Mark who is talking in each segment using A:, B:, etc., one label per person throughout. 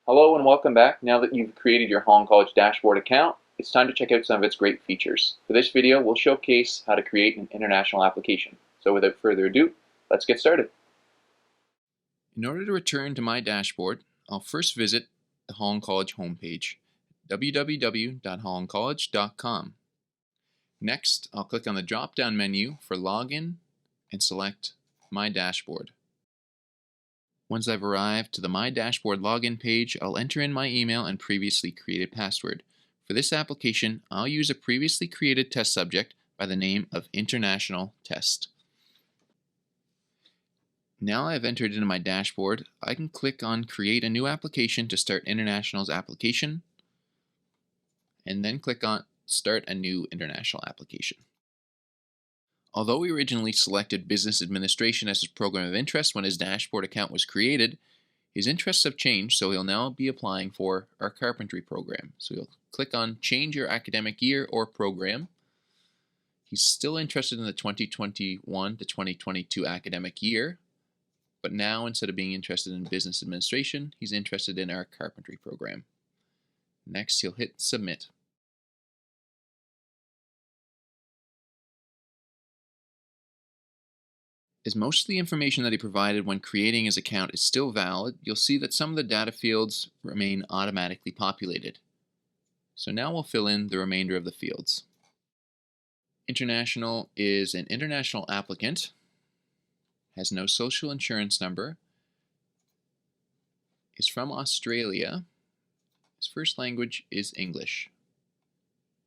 A: Hello and welcome back. Now that you've created your Holland College dashboard account, it's time to check out some of its great features. For this video, we'll showcase how to create an international application. So without further ado, let's get started.
B: In order to return to my dashboard, I'll first visit the Holland College homepage, www.hollandcollege.com. Next, I'll click on the drop-down menu for Login and select My Dashboard. Once I've arrived to the My Dashboard login page, I'll enter in my email and previously created password. For this application, I'll use a previously created test subject by the name of International Test. Now I've entered into my dashboard, I can click on Create a new application to start International's application, and then click on Start a new international application. Although we originally selected Business Administration as his program of interest when his dashboard account was created, his interests have changed, so he'll now be applying for our carpentry program. So he'll click on Change your academic year or program. He's still interested in the 2021 to 2022 academic year, but now instead of being interested in business administration, he's interested in our carpentry program. Next, he'll hit Submit. As most of the information that he provided when creating his account is still valid, you'll see that some of the data fields remain automatically populated. So now we'll fill in the remainder of the fields. International is an international applicant, has no social insurance number, is from Australia, his first language is English.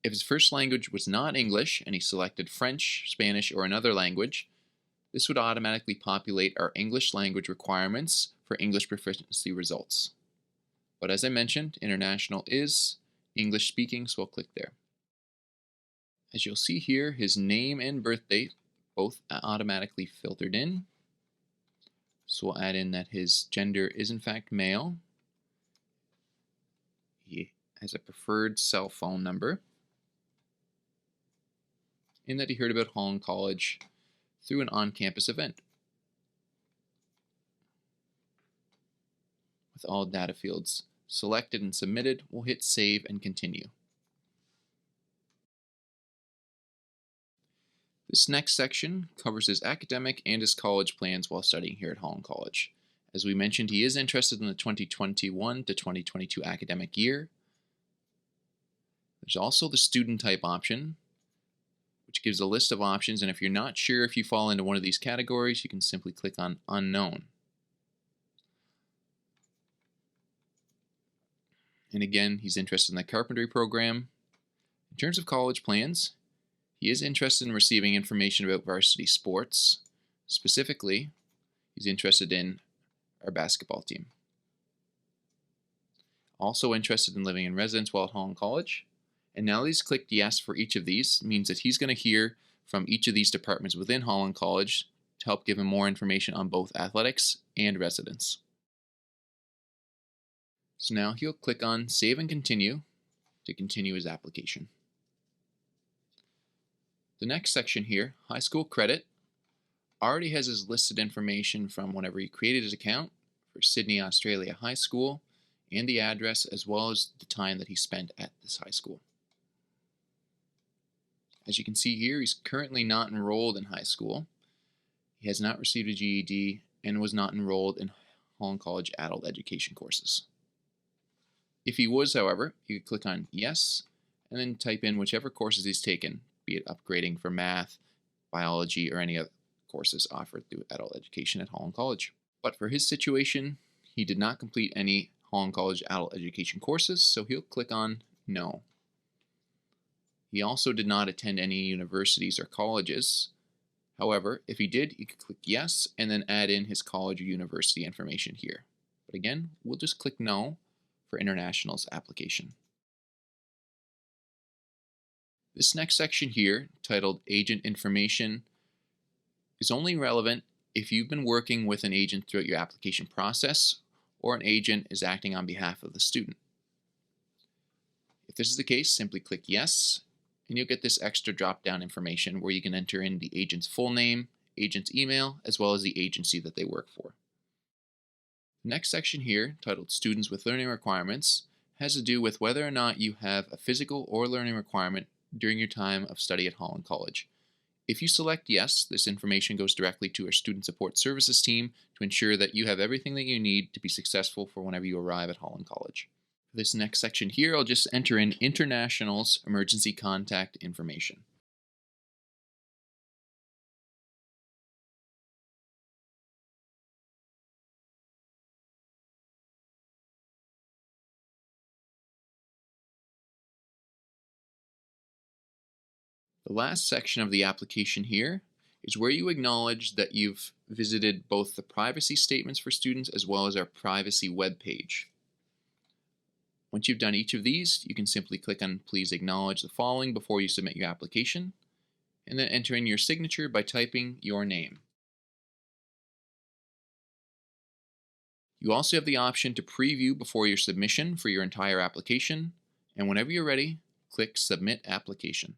B: If his first language was not English and he selected French, Spanish, or another language, this would automatically populate our English language requirements for English proficiency results. But as I mentioned, international is English speaking, so I'll click there. As you'll see here, his name and birth date both automatically filtered in. So we'll add in that his gender is in fact male. He has a preferred cell phone number. And that he heard about Holland College through an on-campus event. With all data fields selected and submitted, we'll hit Save and Continue. This next section covers his academic and his college plans while studying here at Holland College. As we mentioned, he is interested in the 2021 to 2022 academic year. There's also the student type option, which gives a list of options, and if you're not sure if you fall into one of these categories, you can simply click on Unknown. And again, he's interested in the carpentry program. In terms of college plans, he is interested in receiving information about varsity sports. Specifically, he's interested in our basketball team. Also interested in living in residence while at Holland College. And now that he's clicked yes for each of these, means that he's going to hear from each of these departments within Holland College to help give him more information on both athletics and residence. So now he'll click on Save and Continue to continue his application. The next section here, high school credit, already has his listed information from whenever he created his account for Sydney, Australia High School, and the address as well as the time that he spent at this high school. As you can see here, he's currently not enrolled in high school. He has not received a GED and was not enrolled in Holland College adult education courses. If he was, however, you could click on Yes and then type in whichever courses he's taken, be it upgrading for math, biology, or any other courses offered through adult education at Holland College. But for his situation, he did not complete any Holland College adult education courses, so he'll click on No. He also did not attend any universities or colleges. However, if he did, he could click Yes and then add in his college or university information here. But again, we'll just click No for International's application. This next section here, titled Agent Information, is only relevant if you've been working with an agent throughout your application process or an agent is acting on behalf of the student. If this is the case, simply click Yes, and you'll get this extra drop-down information where you can enter in the agent's full name, agent's email, as well as the agency that they work for. The next section here, titled Students with Learning Requirements, has to do with whether or not you have a physical or learning requirement during your time of study at Holland College. If you select yes, this information goes directly to our Student Support Services team to ensure that you have everything that you need to be successful for whenever you arrive at Holland College. For this next section here, I'll just enter in International's emergency contact information. The last section of the application here is where you acknowledge that you've visited both the privacy statements for students as well as our privacy web page. Once you've done each of these, you can simply click on Please acknowledge the following before you submit your application, and then enter in your signature by typing your name. You also have the option to preview before your submission for your entire application, and whenever you're ready, click Submit Application.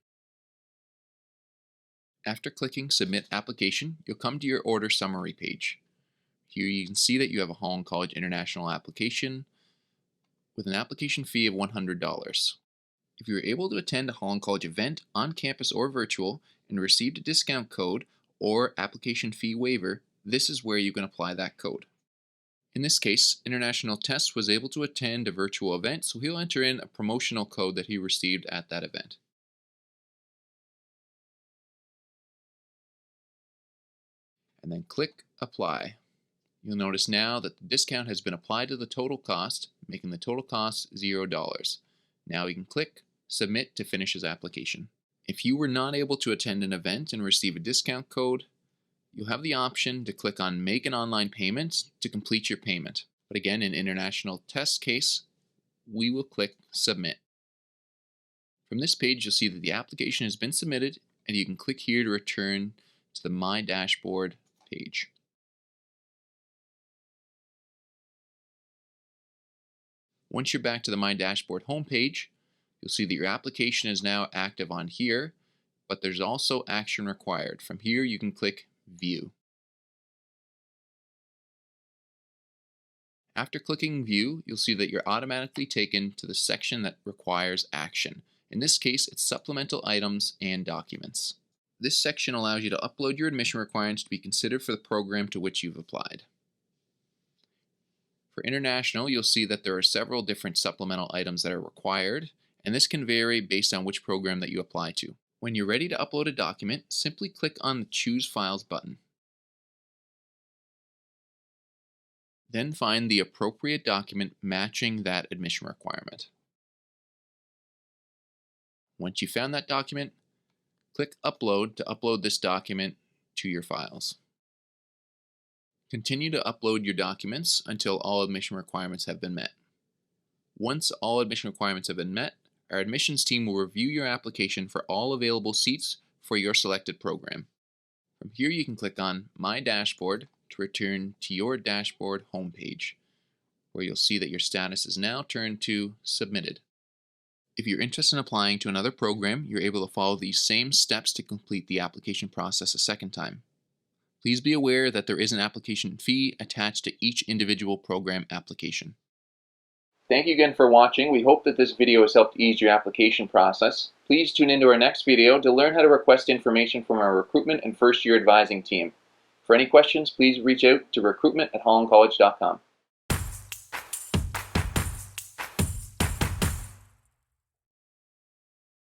B: After clicking Submit Application, you'll come to your order summary page. Here you can see that you have a Holland College International application with an application fee of $100. If you were able to attend a Holland College event on campus or virtual and received a discount code or application fee waiver, this is where you can apply that code. In this case, International Test was able to attend a virtual event, so he'll enter in a promotional code that he received at that event. And then click Apply. You'll notice now that the discount has been applied to the total cost, making the total cost $0. Now we can click Submit to finish his application. If you were not able to attend an event and receive a discount code, you'll have the option to click on Make an Online Payment to complete your payment. But again, in International Test case, we will click Submit. From this page, you'll see that the application has been submitted, and you can click here to return to the My Dashboard page. Once you're back to the My Dashboard homepage, you'll see that your application is now active on here, but there's also action required. From here, you can click View. After clicking View, you'll see that you're automatically taken to the section that requires action. In this case, it's supplemental items and documents. This section allows you to upload your admission requirements to be considered for the program to which you've applied. For International, you'll see that there are several different supplemental items that are required, and this can vary based on which program that you apply to. When you're ready to upload a document, simply click on the Choose Files button. Then find the appropriate document matching that admission requirement. Once you've found that document, click Upload to upload this document to your files. Continue to upload your documents until all admission requirements have been met. Once all admission requirements have been met, our admissions team will review your application for all available seats for your selected program. From here, you can click on My Dashboard to return to your dashboard homepage, where you'll see that your status is now turned to Submitted. If you're interested in applying to another program, you're able to follow these same steps to complete the application process a second time. Please be aware that there is an application fee attached to each individual program application.
A: Thank you again for watching. We hope that this video has helped ease your application process. Please tune into our next video to learn how to request information from our recruitment and first-year advising team. For any questions, please reach out to recruitment@hollandcollege.com.